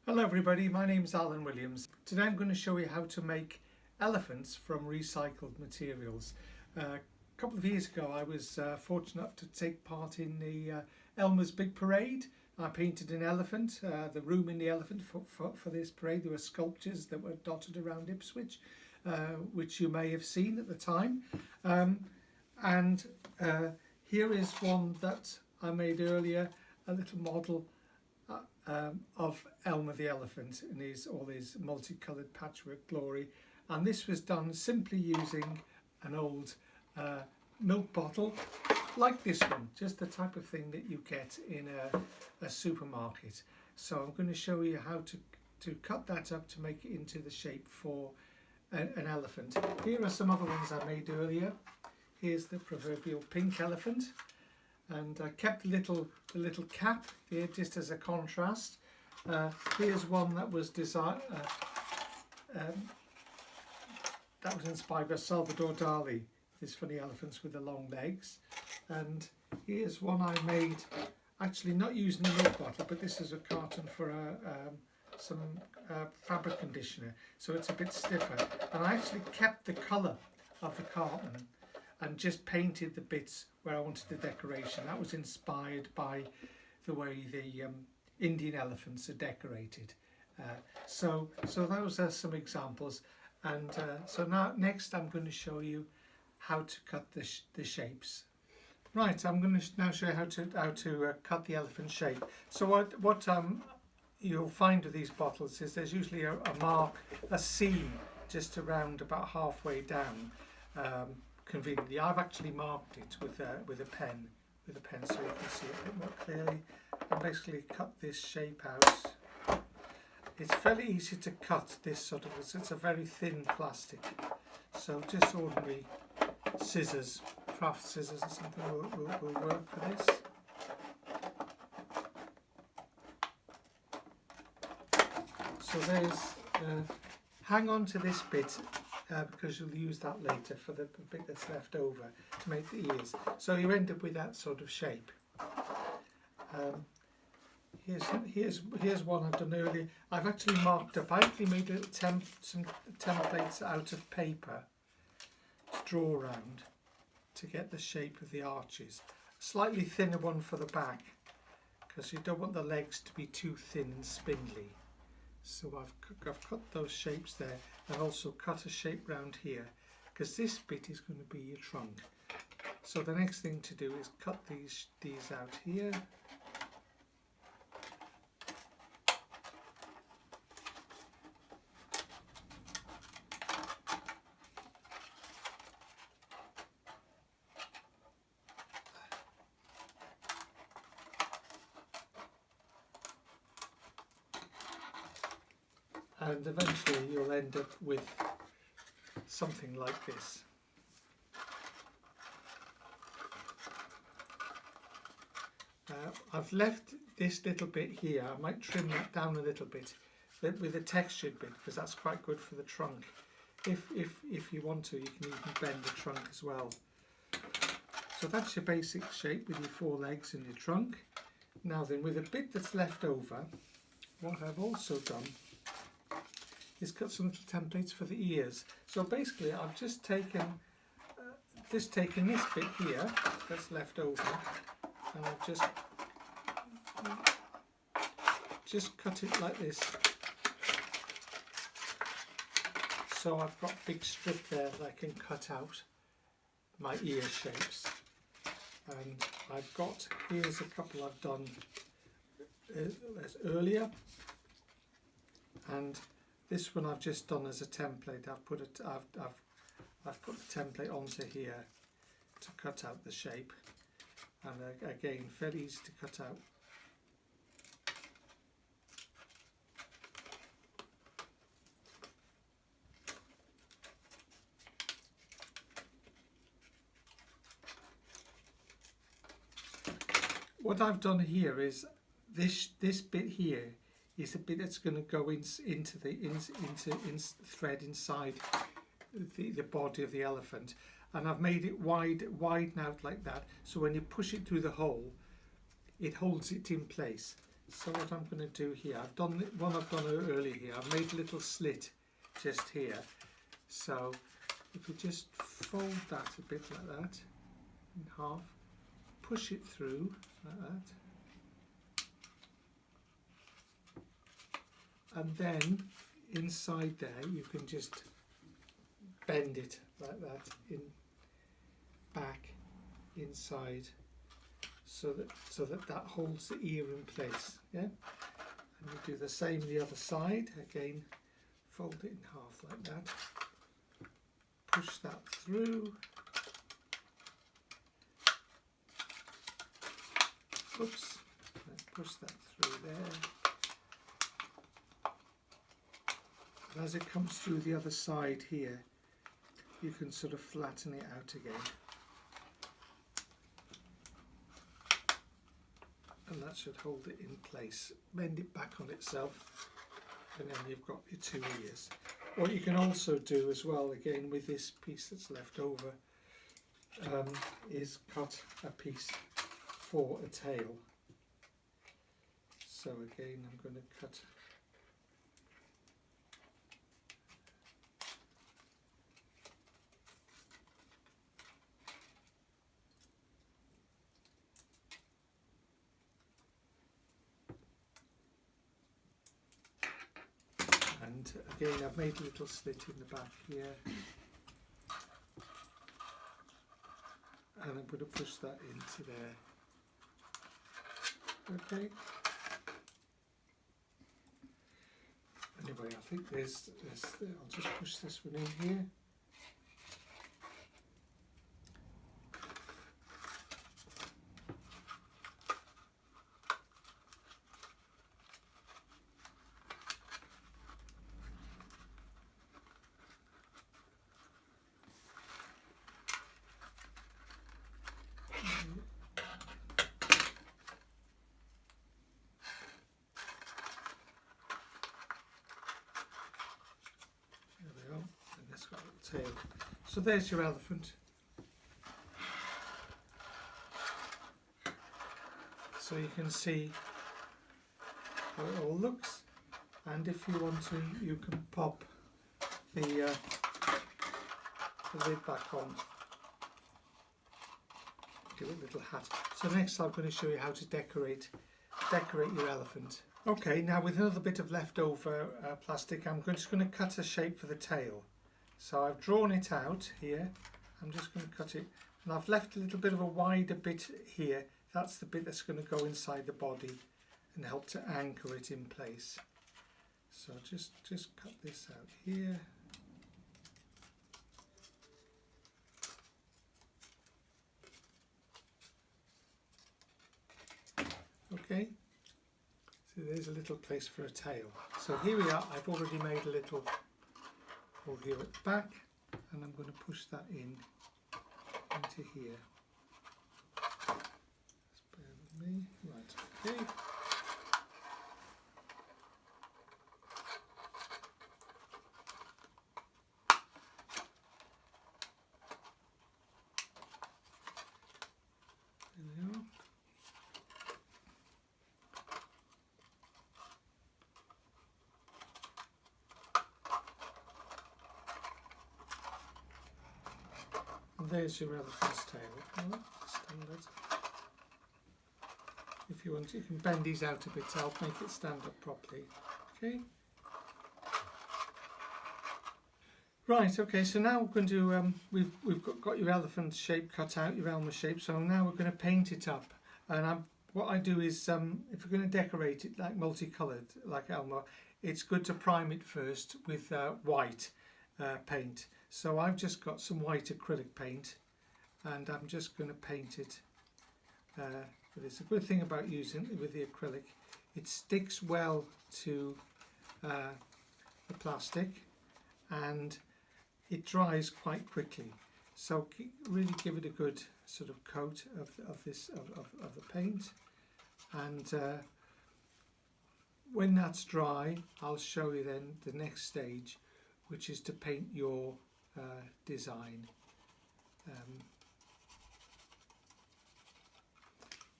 Hello everybody, my name's Allan Williams. Today I'm going to show you how to make elephants from recycled materials. A couple of years ago I was fortunate enough to take part in the Elmer's Big Parade. I painted an elephant, the room in the elephant for this parade. There were sculptures that were dotted around Ipswich, which you may have seen at the time. Here is one that I made earlier, a little model of Elmer the elephant in all his multicoloured patchwork glory, and this was done simply using an old milk bottle like this one, just the type of thing that you get in a supermarket. So I'm going to show you how to cut that up to make it into the shape for an elephant. Here are some other ones I made earlier. Here's the proverbial pink elephant, and I kept the little cap here just as a contrast. Here's one that was designed that was inspired by Salvador Dali, his funny elephants with the long legs. And here's one I made, actually not using a milk bottle, but this is a carton for some fabric conditioner, so it's a bit stiffer. And I actually kept the colour of the carton and just painted the bits where I wanted the decoration. That was inspired by the way the Indian elephants are decorated. So those are some examples. And so next I'm going to show you how to cut the shapes. Right, I'm going to now show you how to cut the elephant shape. So what you'll find with these bottles is there's usually a mark, a seam just around about halfway down. Conveniently, I've actually marked it with a pen so you can see it a bit more clearly, and basically cut this shape out. It's fairly easy to cut this sort of, it's a very thin plastic, so just ordinary scissors, craft scissors or something will work for this. So there's, hang on to this bit because you'll use that later for the bit that's left over to make the ears. So you end up with that sort of shape. Here's one I've done earlier. I've actually marked up. I actually made some templates out of paper to draw around to get the shape of the arches. A slightly thinner one for the back because you don't want the legs to be too thin and spindly. So I've cut those shapes there, and also cut a shape round here because this bit is going to be your trunk. So the next thing to do is cut these out here. And eventually you'll end up with something like this. I've left this little bit here. I might trim that down a little bit with a textured bit because that's quite good for the trunk. If you want to, you can even bend the trunk as well. So that's your basic shape with your four legs and your trunk. Now then, with a bit that's left over, what I've also done is cut some little templates for the ears. So basically I've just taken this bit here that's left over, and I've just cut it like this. So I've got a big strip there that I can cut out my ear shapes. And I've got, here's a couple I've done earlier, and this one I've just done as a template. I've put the template onto here to cut out the shape, and again fairly easy to cut out. What I've done here is this bit here is the bit that's going to go into thread inside the body of the elephant, and I've made it widen out like that, so when you push it through the hole it holds it in place. So what I'm going to do here, I've done one I've done earlier here. I've made a little slit just here. So if you just fold that a bit like that in half, push it through like that, and then inside there you can just bend it like that in back inside, so that holds the ear in place. Yeah, and you do the same the other side. Again, fold it in half like that, push that through. Oops, let's push that through there. And as it comes through the other side here, you can sort of flatten it out again. And that should hold it in place. Bend it back on itself, and then you've got your two ears. What you can also do as well, again with this piece that's left over, is cut a piece for a tail. So again, I'm going to cut and again I've made a little slit in the back here, and I'm going to push that into there. Okay. Anyway, I think there's I'll just push this one in here. Tail. So there's your elephant. So you can see how it all looks, and if you want to, you can pop the lid back on, give it a little hat. So next I'm going to show you how to decorate your elephant. Okay, now with another bit of leftover plastic, I'm just going to cut a shape for the tail. So I've drawn it out here. I'm just going to cut it, and I've left a little bit of a wider bit here. That's the bit that's going to go inside the body and help to anchor it in place. So just cut this out here. Okay, so there's a little place for a tail. So here we are. I've already made a little hole here at the back, and I'm going to push that into here. Just bear with me. Right, okay. There we are. There's your elephant's tail. Standard. If you want, you can bend these out a bit to help make it stand up properly. Okay. Right. Okay. So now we're going to we've got your elephant shape cut out, your Elmer shape. So now we're going to paint it up. And what I do is, if you're going to decorate it like multicoloured, like Elmer, it's good to prime it first with white paint. So I've just got some white acrylic paint, and I'm just going to paint it. But it's a good thing about using it with the acrylic. It sticks well to the plastic, and it dries quite quickly. So really give it a good sort of coat of the paint, and when that's dry, I'll show you then the next stage, which is to paint your design.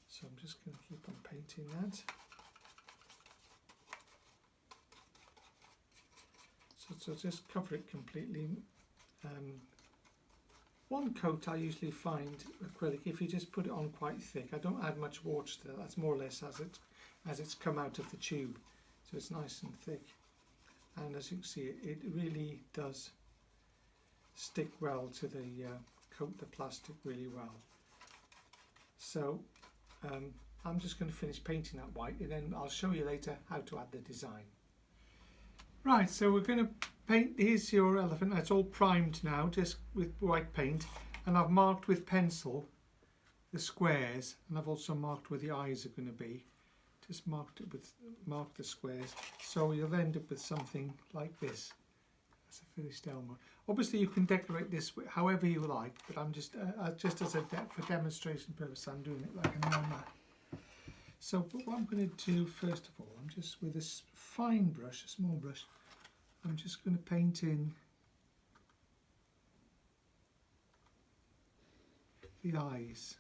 So I'm just going to keep on painting that. So just cover it completely. One coat I usually find acrylic, if you just put it on quite thick, I don't add much water to that, that's more or less as it's come out of the tube, so it's nice and thick. And as you can see, it really does stick well to the coat the plastic really well. So I'm just going to finish painting that white, and then I'll show you later how to add the design. Right, so we're going to paint, here's your elephant, it's all primed now, just with white paint, and I've marked with pencil the squares, and I've also marked where the eyes are going to be. Just marked the squares, so you'll end up with something like this. That's a finished Elmo. Obviously you can decorate this however you like, but I'm just as for demonstration purpose, I'm doing it like a normal. So what I'm going to do first of all, I'm just with a fine brush, a small brush, I'm just going to paint in the eyes.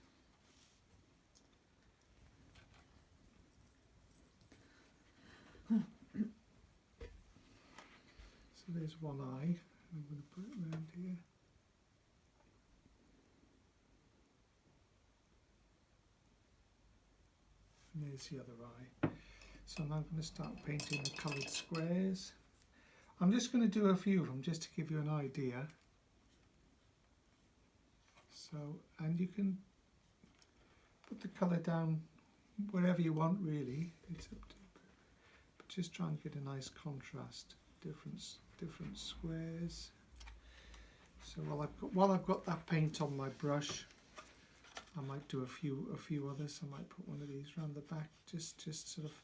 So there's one eye, I'm going to put it around here. And there's the other eye. So now I'm going to start painting the coloured squares. I'm just going to do a few of them just to give you an idea. So, and you can put the colour down wherever you want really, it's up to you. But just try and get a nice contrast, different squares. So while I've got that paint on my brush, I might do a few others. I might put one of these around the back, just sort of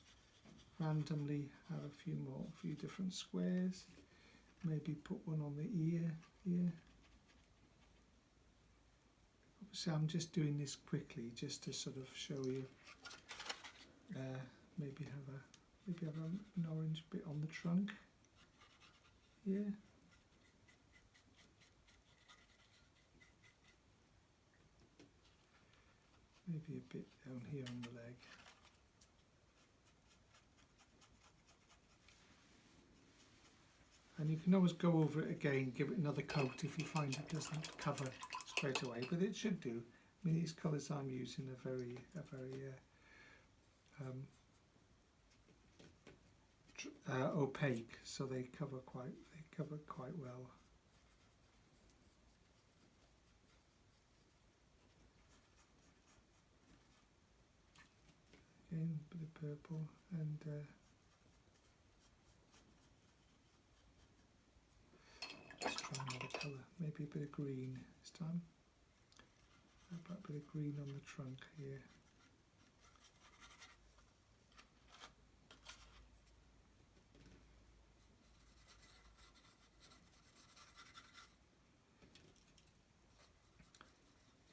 randomly have a few different squares. Maybe put one on the ear here. Obviously I'm just doing this quickly just to sort of show you. Maybe have an orange bit on the trunk. Yeah. Maybe a bit down here on the leg. And you can always go over it again, give it another coat if you find it doesn't cover straight away, but it should do. I mean, these colours I'm using are very opaque, so they cover quite well. Again, a bit of purple and just try another colour, maybe a bit of green this time. About a bit of green on the trunk here.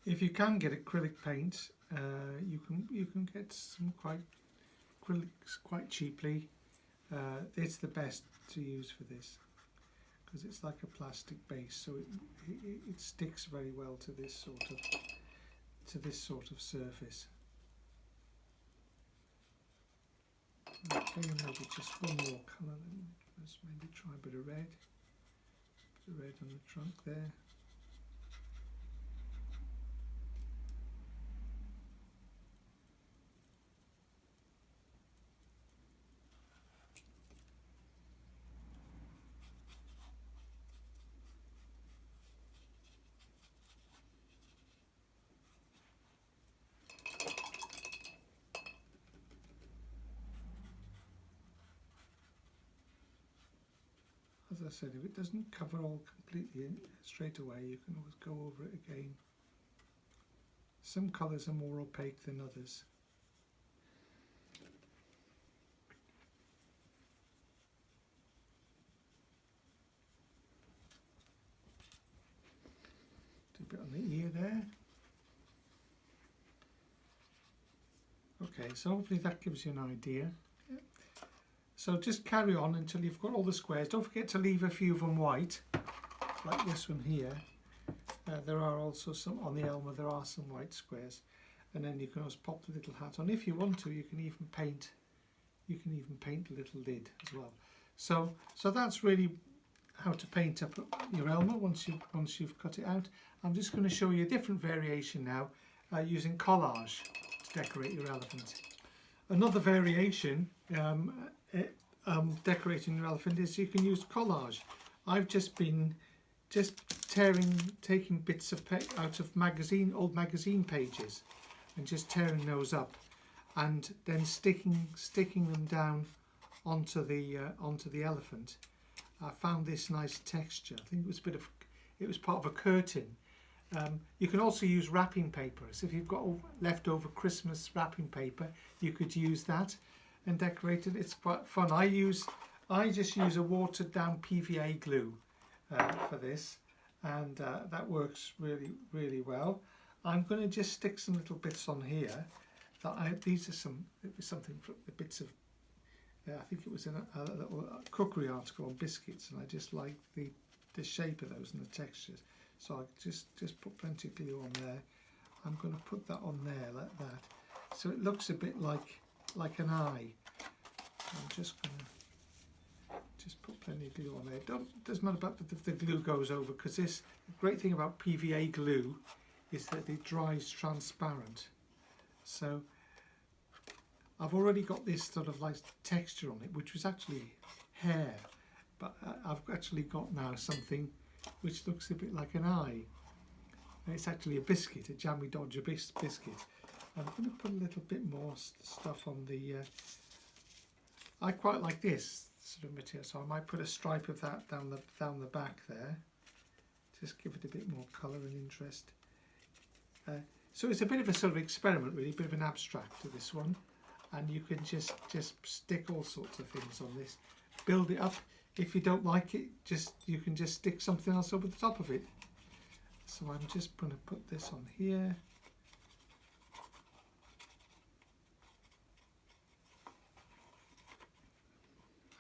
If you can get acrylic paint, you can get some acrylics quite cheaply. It's the best to use for this because it's like a plastic base, so it sticks very well to this sort of surface. Okay, maybe just one more colour. Let's maybe try a bit of red. A bit of red on the trunk there. As I said, if it doesn't cover all completely straight away, you can always go over it again. Some colours are more opaque than others. Do a bit on the ear there. Okay, so hopefully that gives you an idea. So just carry on until you've got all the squares. Don't forget to leave a few of them white, like this one here. There are also some on the Elmo. There are some white squares, and then you can always pop the little hat on. If you want to, you can even paint. You can even paint the little lid as well. So that's really how to paint up your Elmo once you've cut it out. I'm just going to show you a different variation now using collage to decorate your elephant. Another variation decorating your elephant is you can use collage. I've just been taking bits of out of old magazine pages and just tearing those up and then sticking them down onto the elephant. I found this nice texture. I think it was part of a curtain. You can also use wrapping paper. So if you've got leftover Christmas wrapping paper, you could use that and decorate it. It's quite fun. I just use a watered down PVA glue for this, and that works really well. I'm going to just stick some little bits on here. These are something for the bits of. I think it was in a little cookery article on biscuits, and I just like the shape of those and the textures. So I just put plenty of glue on there. I'm going to put that on there like that, so it looks a bit like an eye. I'm just going to put plenty of glue on there. Doesn't matter about if the glue goes over, because the great thing about PVA glue is that it dries transparent. So I've already got this sort of like texture on it, which was actually hair, but I've actually got now something which looks a bit like an eye. And it's actually a biscuit, a Jammy Dodger biscuit. I'm going to put a little bit more stuff on the. I quite like this sort of material, so I might put a stripe of that down the back there. Just give it a bit more colour and interest. So it's a bit of a sort of experiment, really, a bit of an abstract to this one. And you can just stick all sorts of things on this, build it up. If you don't like it, you can just stick something else over the top of it. So I'm just going to put this on here.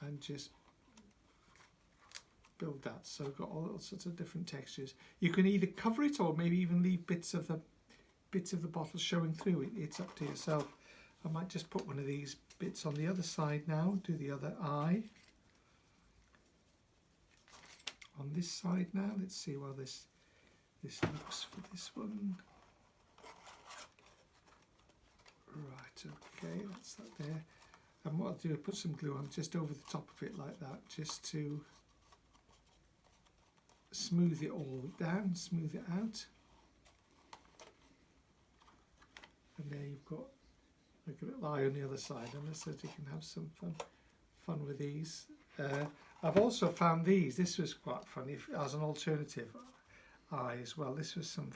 And just build that. So I've got all sorts of different textures. You can either cover it or maybe even leave bits of the bottle showing through it. It's up to yourself. I might just put one of these bits on the other side now, do the other eye. On this side now, let's see how this looks for this one. Right, okay, that's that there. And what I'll do is put some glue on just over the top of it like that, just to smooth it all down, smooth it out. And there you've got like a little eye on the other side, and this says you can have some fun with these. I've also found these. This was quite funny as an alternative eye as well. This was some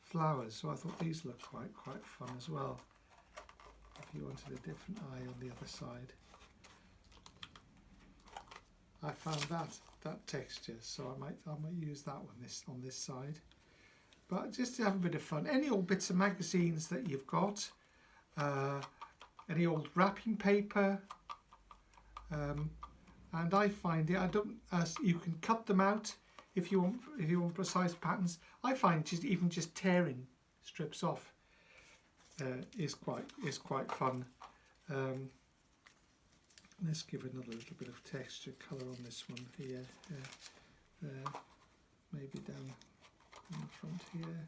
flowers, so I thought these looked quite fun as well. If you wanted a different eye on the other side, I found that texture, so I might use that one on this side. But just to have a bit of fun, any old bits of magazines that you've got, any old wrapping paper, and I find you can cut them out if you want precise patterns. I find just tearing strips off is quite fun. Let's give another little bit of texture colour on this one here, there, maybe down in the front here.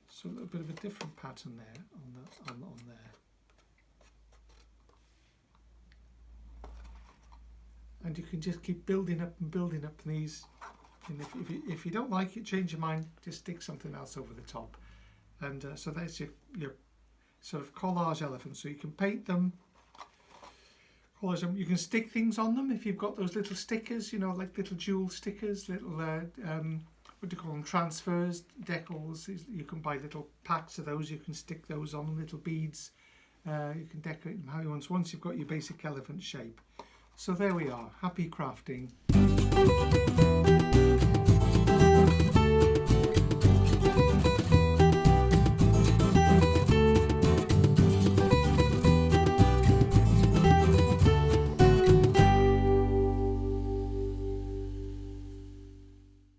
So a little bit of a different pattern there on there. And you can just keep building up these. And if you don't like it, change your mind, just stick something else over the top. And so that's your sort of collage elephant. So you can paint them. You can stick things on them if you've got those little stickers, like little jewel stickers, little what do you call them, transfers, decals. You can buy little packs of those. You can stick those on, little beads. You can decorate them how you want. Once you've got your basic elephant shape. So there we are. Happy crafting.